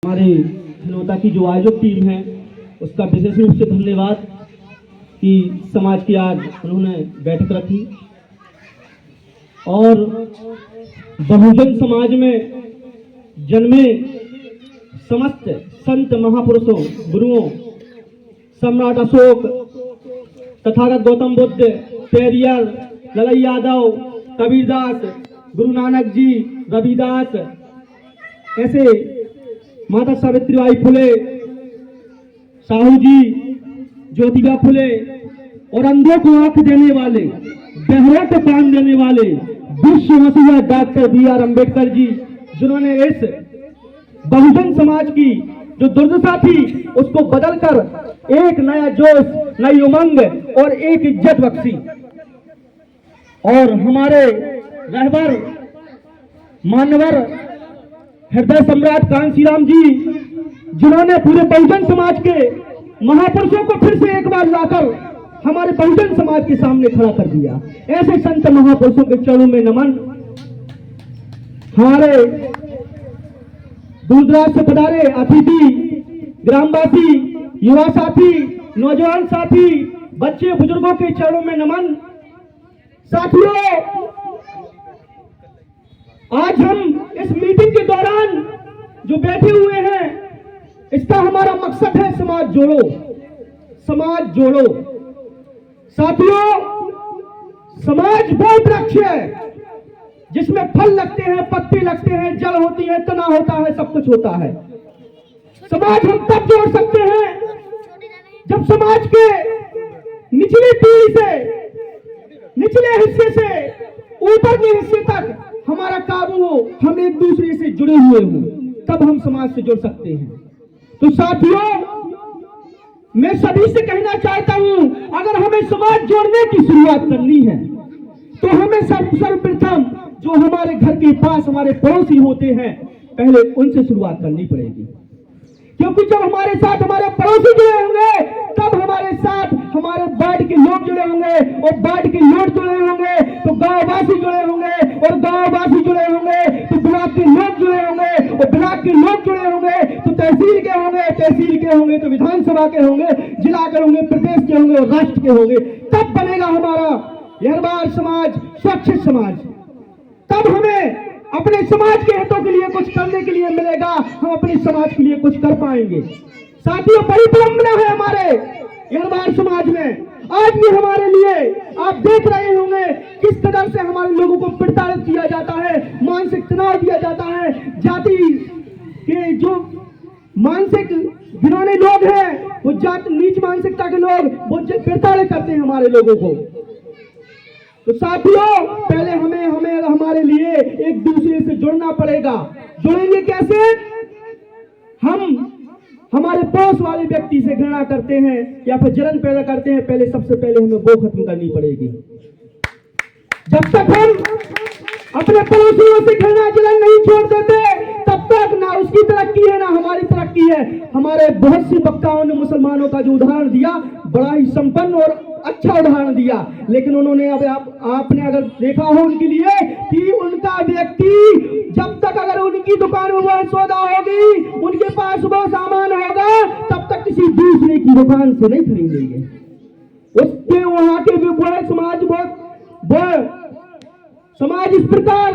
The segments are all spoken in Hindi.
हमारे हिनोता की जो आयोजक टीम है उसका विशेष रूप से धन्यवाद कि समाज की आज उन्होंने बैठक रखी और बहुजन समाज में जन्मे समस्त संत महापुरुषों गुरुओं सम्राट अशोक, तथागत गौतम बुद्ध, पेरियर, ललाई यादव, कबीरदास, गुरु नानक जी, रविदास, ऐसे माता सावित्रीबाई फुले, साहू जी, ज्योतिबा फुले और अंधों को आंख देने वाले, बहरों को कान देने वाले विश्व मसीहा डॉक्टर बी.आर. अम्बेडकर जी, जिन्होंने इस बहुजन समाज की जो दुर्दशा थी उसको बदलकर एक नया जोश, नई उमंग और एक इज्जत बख्शी। और हमारे रहबर मानवर हृदय सम्राट कांशीराम जी, जिन्होंने पूरे बहुजन समाज के महापुरुषों को फिर से एक बार लाकर हमारे बहुजन समाज के सामने खड़ा कर दिया। ऐसे संत महापुरुषों के चरणों में नमन। हमारे दूर दराज से पधारे अतिथि, ग्रामवासी, युवा साथी, नौजवान साथी, बच्चे बुजुर्गों के चरणों में नमन। साथियों, आज हम इस मीटिंग के दौरान जो बैठे हुए हैं, इसका हमारा मकसद है समाज जोड़ो, समाज जोड़ो। साथियों, समाज वो वृक्ष है जिसमें फल लगते हैं, पत्ते लगते हैं, जड़ होती है, तना होता है, सब कुछ होता है। समाज हम तब जोड़ सकते हैं जब समाज के निचली पीढ़ी से, निचले हिस्से से ऊपर के हिस्से तक हमारा काबू हो, हम एक दूसरे से जुड़े हुए हों, तब हम समाज से जुड़ सकते हैं। तो साथियों, मैं सभी से कहना चाहता हूं, अगर हमें समाज जोड़ने की शुरुआत करनी है तो हमें सर्वप्रथम जो हमारे घर के पास हमारे पड़ोसी होते हैं, पहले उनसे शुरुआत करनी पड़ेगी। क्योंकि जब हमारे साथ हमारे पड़ोसी जुड़े होंगे, तब हमारे साथ हमारे वार्ड के लोग जुड़े होंगे, और वार्ड के लोग जुड़े होंगे तो गांववासी जुड़े होंगे, और गांववासी जुड़े होंगे तो ब्लॉक के लोग जुड़े होंगे, और ब्लॉक के लोग जुड़े होंगे तो तहसील के होंगे, तहसील के होंगे तो विधानसभा के होंगे, जिला के होंगे, प्रदेश के होंगे और राष्ट्र के होंगे। तब बनेगा हमारा निर्बाध समाज, स्वच्छ समाज। तब हमें अपने समाज के हितों के लिए कुछ करने के लिए मिलेगा, हम अपने समाज के लिए कुछ कर पाएंगे। साथियों, बड़ी विडंबना है हमारे निर्बाध समाज में। आज भी हमारे लिए आप देख रहे होंगे किस कदर से हमारे लोगों को प्रताड़ित किया जाता है, मानसिक तनाव दिया जाता है। जाति के जो मानसिक घिनौने लोग हैं, वो जाति नीच मानसिकता के लोग, वो प्रताड़ित करते हैं हमारे लोगों को। तो साथियों, पहले हमें हमारे लिए एक दूसरे से जुड़ना पड़ेगा। जुड़ेंगे कैसे? हम हमारे पड़ोस वाले व्यक्ति से घृणा करते हैं या फिर जलन पैदा करते हैं, पहले सबसे पहले हमें वो खत्म करनी पड़ेगी। जब तक हम अपने पड़ोसियों से घृणा जलन नहीं छोड़ देते, तब तक ना उसकी तरक्की है ना हमारी तरक्की है। हमारे बहुत सी वक्ताओं ने मुसलमानों का जो उदाहरण दिया, बड़ा ही संपन्न और अच्छा उदाहरण दिया, लेकिन उन्होंने अब आपने अगर देखा हो उनके लिए कि उनका व्यक्ति जब तक अगर उनकी दुकान में वह सौदा होगी, उनके पास वो सामान होगा, तब तक किसी दूसरे की दुकान से नहीं खरीदेंगे। उसके वहां के समाज इस प्रकार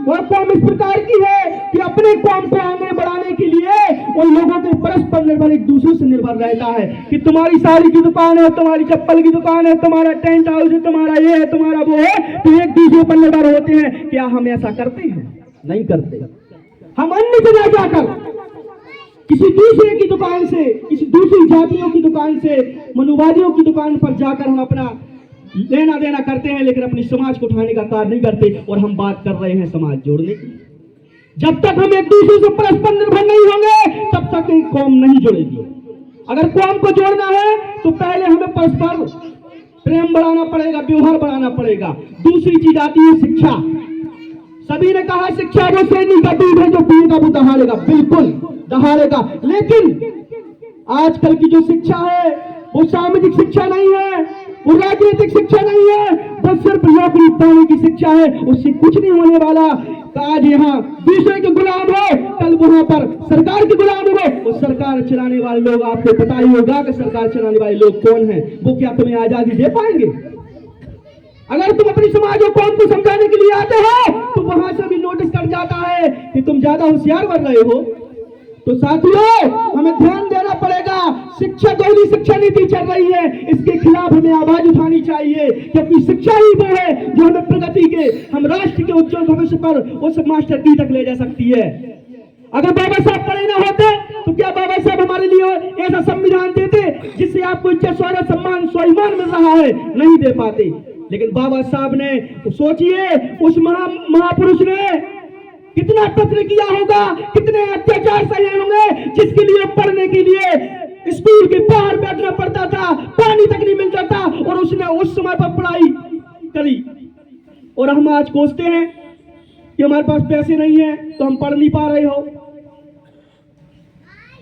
और कौम इस प्रकार की है कि अपने कौम को आगे बढ़ाने के लिए उन लोगों के परस्पर निर्भर, एक दूसरे से निर्भर रहता है कि तुम्हारी साड़ी की दुकान है, तुम्हारी चप्पल की दुकान है, तुम्हारा टेंट हाउस है, तुम्हारा ये है, तुम्हारा वो है, तो एक दूसरे पर निर्भर होते हैं। क्या हम ऐसा करते हैं? नहीं करते। हम अन्य जगह जाकर किसी दूसरे की दुकान से, किसी दूसरी जातियों की दुकान से, मनुवादियों की दुकान पर जाकर हम अपना लेना देना करते हैं, लेकिन अपने समाज को उठाने का कार्य नहीं करते। और हम बात कर रहे हैं समाज जोड़ने की। जब तक हम एक दूसरे से परस्पर निर्भर नहीं होंगे, तब तक एक कौम नहीं जुड़ेगी। अगर कौम को जोड़ना है तो पहले हमें परस्पर प्रेम बढ़ाना पड़ेगा, व्यवहार बढ़ाना पड़ेगा। दूसरी चीज आती है शिक्षा। सभी ने कहा शिक्षा वो सैनी का दूध है जो पिएगा वो दहाड़ेगा, बिल्कुल दहाड़ेगा। लेकिन आजकल की जो शिक्षा है वो सामाजिक शिक्षा नहीं है, वो राजनीतिक शिक्षा नहीं है, वो सिर्फ नौकरी पाने की शिक्षा है। उससे कुछ नहीं होने वाला। तो आज यहाँ दूसरे के गुलाम हो, कल वहां पर सरकार के गुलाम हो। और सरकार चलाने वाले लोग, आपको पता ही होगा कि सरकार चलाने वाले लोग कौन हैं। वो क्या तुम्हें आजादी दे पाएंगे? अगर तुम अपनी समाज और कौम को समझाने के लिए आते हो तो वहां से भी नोटिस कर जाता है कि तुम ज्यादा होशियार बन रहे हो। तो साथियों, हमें ध्यान देना पड़ेगा। शिक्षा दोहरी शिक्षा नीति चल रही है, इसके खिलाफ हमें आवाज उठानी चाहिए, क्योंकि शिक्षा ही वो है जो हमें प्रगति के, हम राष्ट्र के उज्जवल भविष्य पर उस मास्टर की तक ले जा सकती है। अगर बाबा साहब पढ़े ना होते तो क्या बाबा साहब हमारे लिए ऐसा संविधान देते जिससे आपको इज्जत, शौहरत, सम्मान, स्वाभिमान मिल रहा है? नहीं दे पाते। लेकिन बाबा साहब ने, सोचिए उस महापुरुष ने कितना तंत्र किया होगा, कितने अत्याचार सहे होंगे, जिसके लिए पढ़ने के लिए स्कूल के बाहर बैठना पड़ता था, पानी तक नहीं मिलता था, और उसने उस समय पर पढ़ाई करी। और हम आज कोसते हैं कि हमारे पास पैसे नहीं है तो हम पढ़ नहीं पा रहे हो।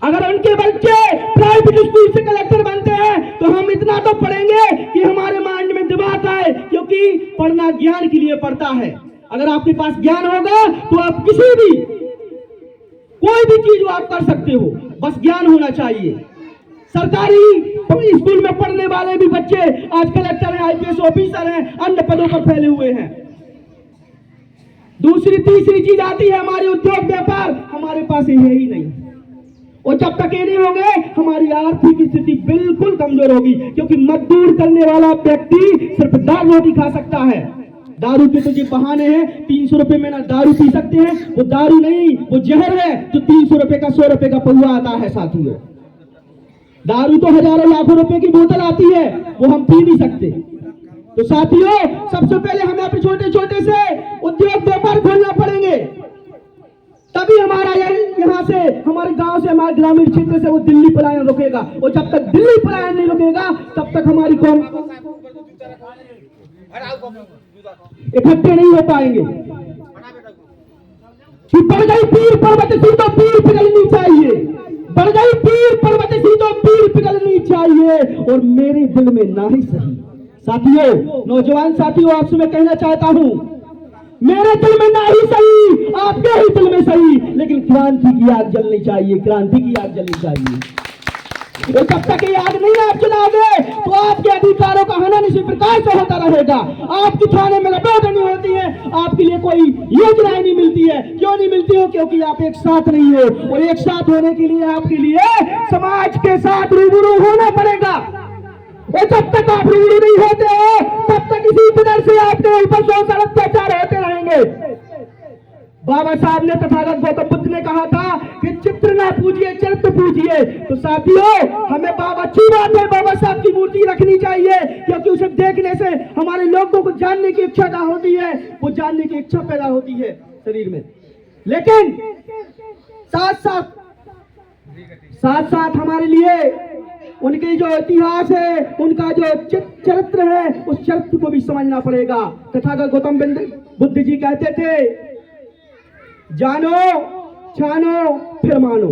अगर उनके बच्चे प्राइवेट स्कूल से कलेक्टर बनते हैं तो हम इतना तो पढ़ेंगे कि हमारे माइंड में दिमाग आए, क्योंकि पढ़ना ज्ञान के लिए पड़ता है। अगर आपके पास ज्ञान होगा तो आप किसी भी, कोई भी चीज आप कर सकते हो, बस ज्ञान होना चाहिए। सरकारी स्कूल में पढ़ने वाले भी बच्चे आज कलेक्टर हैं, आईपीएस ऑफिसर हैं, अन्य पदों पर फैले हुए हैं। दूसरी तीसरी चीज आती है हमारे उद्योग व्यापार, हमारे पास ये है ही नहीं। और जब तक ये नहीं होंगे हमारी आर्थिक स्थिति बिल्कुल कमजोर होगी, क्योंकि मजदूर करने वाला व्यक्ति सिर्फ दाल रोटी खा सकता है। दारू के तो ये बहाने हैं, 300 रुपए में ना दारू पी सकते हैं, वो दारू नहीं, वो जहर है जो 300 रुपए का, 100 रुपए का पौवा आता है। साथियों, दारू तो हजारों लाखों रुपए की बोतल आती है, वो हम पी नहीं सकते। तो साथियों, सबसे पहले हमें अपने छोटे छोटे से उद्योग व्यापार खोलना पड़ेंगे, तभी हमारा यहाँ से, हमारे गांव से, हमारे ग्रामीण क्षेत्र से वो दिल्ली पलायन रुकेगा। और जब तक दिल्ली पलायन नहीं रुकेगा तब तक हमारी कौम इकट्ठे नहीं हो पाएंगे। कि बढ़ गई पीर पर्वत सी तो पीर पिघलनी चाहिए, बढ़ गई पीर पर्वत सी तो पीर पिघलनी चाहिए, और मेरे दिल में ना ही सही। साथियों, नौजवान साथियों, आपसे मैं कहना चाहता हूं, मेरे दिल में ना ही सही, आपके ही दिल में सही, लेकिन क्रांति की आग जलनी चाहिए, क्रांति की आग जलनी चाहिए। और जब तक ये आग नहीं आप जलाओगे तो आपके अधिकारों का हनन इसी प्रकार से होता रहेगा। आपकी थाने में लपेट नहीं होती है, आपके लिए कोई योजनाएं नहीं मिलती है। क्यों नहीं मिलती हो? क्योंकि आप एक साथ नहीं हो, और एक साथ होने के लिए आपके लिए समाज के साथ रूबरू होना पड़ेगा। और जब तक आप रूबरू नहीं होते हो तब तक इसी तरह से आपके ऊपर शोषण अत्याचार होते रहेंगे। बाबा साहब ने, तथागत गौतम बुद्ध ने कहा था कि चित्र ना पूजिए, चरित्र पूजिए। तो साथियों, हमें बाबा, अच्छी बात है, बाबा साहब की मूर्ति रखनी चाहिए, क्योंकि उसे देखने से हमारे लोगों को जानने की इच्छा होती है, वो जानने की इच्छा पैदा होती है शरीर में। लेकिन साथ साथ हमारे लिए उनके जो इतिहास है, उनका जो चरित्र है, उस चरित्र को भी समझना पड़ेगा। तथागत गौतम बुद्ध जी कहते थे, जानो, छानो, फिर मानो।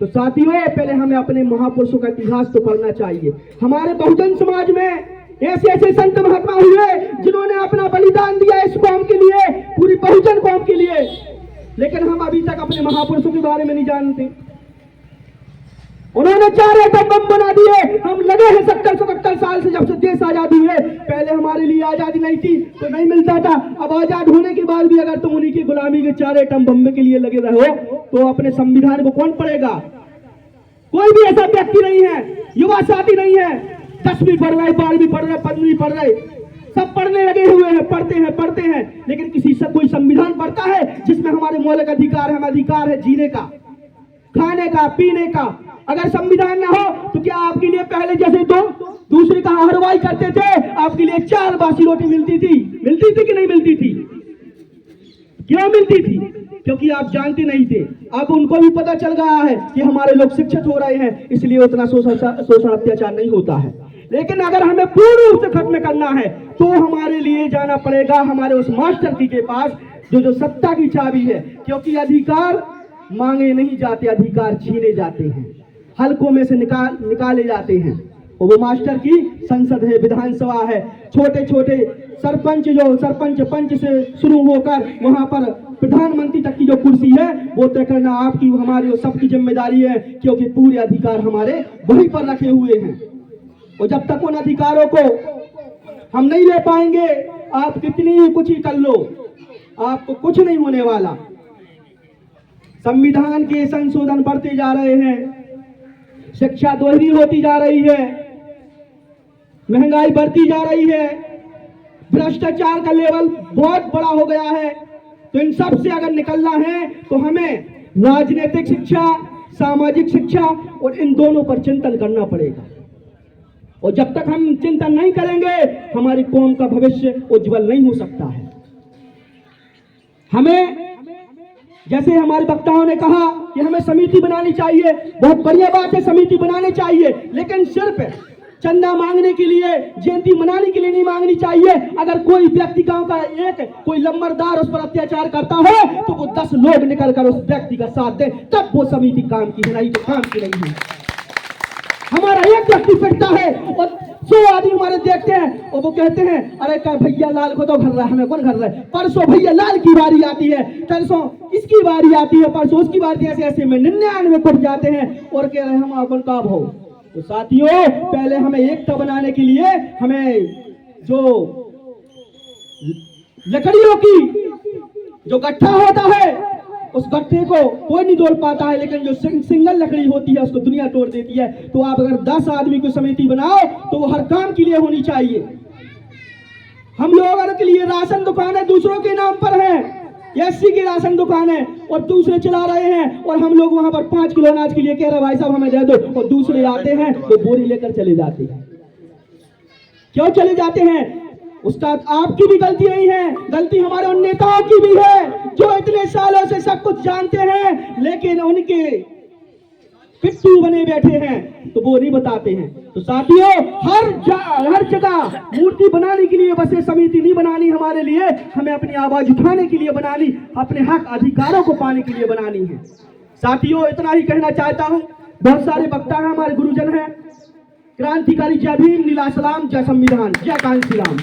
तो साथियों, पहले हमें अपने महापुरुषों का इतिहास तो पढ़ना चाहिए। हमारे बहुजन समाज में ऐसे ऐसे संत महात्मा हुए जिन्होंने अपना बलिदान दिया इस कौम के लिए, पूरी बहुजन कौम के लिए, लेकिन हम अभी तक अपने महापुरुषों के बारे में नहीं जानते। उन्होंने 4 एटम बम बना दिए। हम लगे हैं 70-77 साल से, जब से देश आजादी है। पहले हमारे लिए आजादी नहीं थी तो नहीं मिलता था, अब आजाद होने के बाद भी अगर तुम उन्हीं की गुलामी के 4 एटम बम के लिए लगे रहो तो अपने संविधान को कौन पढ़ेगा? कोई भी ऐसा व्यक्ति नहीं है, युवा साथी नहीं है, 10वीं पढ़ रहे, 12वीं पढ़ रहे, 15वीं पढ़ रहे, सब पढ़ने लगे हुए हैं, पढ़ते हैं, लेकिन किसी से कोई संविधान पढ़ता है जिसमें हमारे मौलिक अधिकार है, हमें अधिकार है जीने का, खाने का, पीने का। अगर संविधान ना हो तो क्या आपके लिए पहले जैसे तो दूसरे का हरवाई करते थे, आपके लिए 4 बासी रोटी मिलती थी कि नहीं मिलती थी? क्यों मिलती थी? क्योंकि आप जानते नहीं थे। अब उनको भी पता चल गया है कि हमारे लोग शिक्षित हो रहे हैं, इसलिए उतना शोषण अत्याचार नहीं होता है। लेकिन अगर हमें पूर्ण रूप से खत्म करना है तो हमारे लिए जाना पड़ेगा हमारे उस मास्टर की के पास जो सत्ता की चाबी है, क्योंकि अधिकार मांगे नहीं जाते, अधिकार छीने जाते हैं, हलकों में से निकाले जाते हैं। और वो मास्टर की संसद है, विधानसभा है। छोटे छोटे सरपंच पंच से शुरू होकर वहां पर प्रधानमंत्री तक की जो कुर्सी है वो तय करना आपकी हमारी और सबकी जिम्मेदारी है, क्योंकि पूरे अधिकार हमारे वहीं पर रखे हुए हैं। और जब तक उन अधिकारों को हम नहीं ले पाएंगे, आप कितनी ही कुछ ही कर लो, आपको कुछ नहीं होने वाला। संविधान के संशोधन बढ़ते जा रहे हैं, शिक्षा दोहरी होती जा रही है, महंगाई बढ़ती जा रही है, भ्रष्टाचार का लेवल बहुत बड़ा हो गया है। तो इन सब से अगर निकलना है तो हमें राजनीतिक शिक्षा, सामाजिक शिक्षा और इन दोनों पर चिंतन करना पड़ेगा। और जब तक हम चिंतन नहीं करेंगे, हमारी कौम का भविष्य उज्जवल नहीं हो सकता है। हमें, जैसे हमारे वक्ताओं ने कहा कि हमें समिति बनानी चाहिए, बहुत बढ़िया बात है, समिति बनानी चाहिए, लेकिन सिर्फ चंदा मांगने के लिए, जयंती मनाने के लिए नहीं मांगनी चाहिए। अगर कोई व्यक्ति गांव का एक कोई लंबरदार उस पर अत्याचार करता है तो वो 10 लोग निकलकर उस व्यक्ति का साथ दे, तब वो समिति काम की है, नहीं तो काम की नहीं है। हमारा एक व्यक्ति पिटता है और 100 आदमी हमारे देखते हैं और वो कहते हैं अरे क्या भैया लाल को तो घर रहा है, हमें कौन घर रहा है, परसों भैया लाल की बारी आती है, परसों इसकी बारी आती है, परसों उसकी बारी, ऐसे ऐसे में 99 कुट जाते हैं और कह रहे हैं हम अपन का भाव। तो साथियों, पहले हमें एकता बनाने के लिए हमें जो लकड़ियों की जो गट्ठा होता है उस गट्ठे को कोई नहीं तोड़ पाता है, लेकिन जो सिंगल लकड़ी होती है उसको दुनिया तोड़ देती है। तो आप अगर 10 आदमी की समिति बनाओ तो वो हर काम के लिए होनी चाहिए। हम लोगों के लिए राशन दुकानें दूसरों के नाम पर है, एससी की राशन दुकान है और दूसरे चला रहे हैं, और हम लोग वहां पर 5 किलो अनाज के लिए कह रहे भाई साहब हमें दे दो, और दूसरे आते हैं वो बोरी लेकर चले जाते हैं। क्यों चले जाते हैं? उसका आपकी भी गलती नहीं है, गलती हमारे उन नेताओं की भी है जो इतने सालों से सब कुछ जानते हैं, लेकिन उनके पिट्टू बने बैठे हैं तो वो नहीं बताते हैं। तो साथियों, हर जगह मूर्ति बनाने के लिए बस ये समिति नहीं बनानी हमारे लिए, हमें अपनी आवाज उठाने के लिए बनानी, अपने हक अधिकारों को पाने के लिए बनानी है। साथियों, इतना ही कहना चाहता हूं। बहुत सारे वक्ता हैं, हमारे गुरुजन हैं। क्रांतिकारी जय भीम, नीला सलाम, जय संविधान, जय कांसी राम।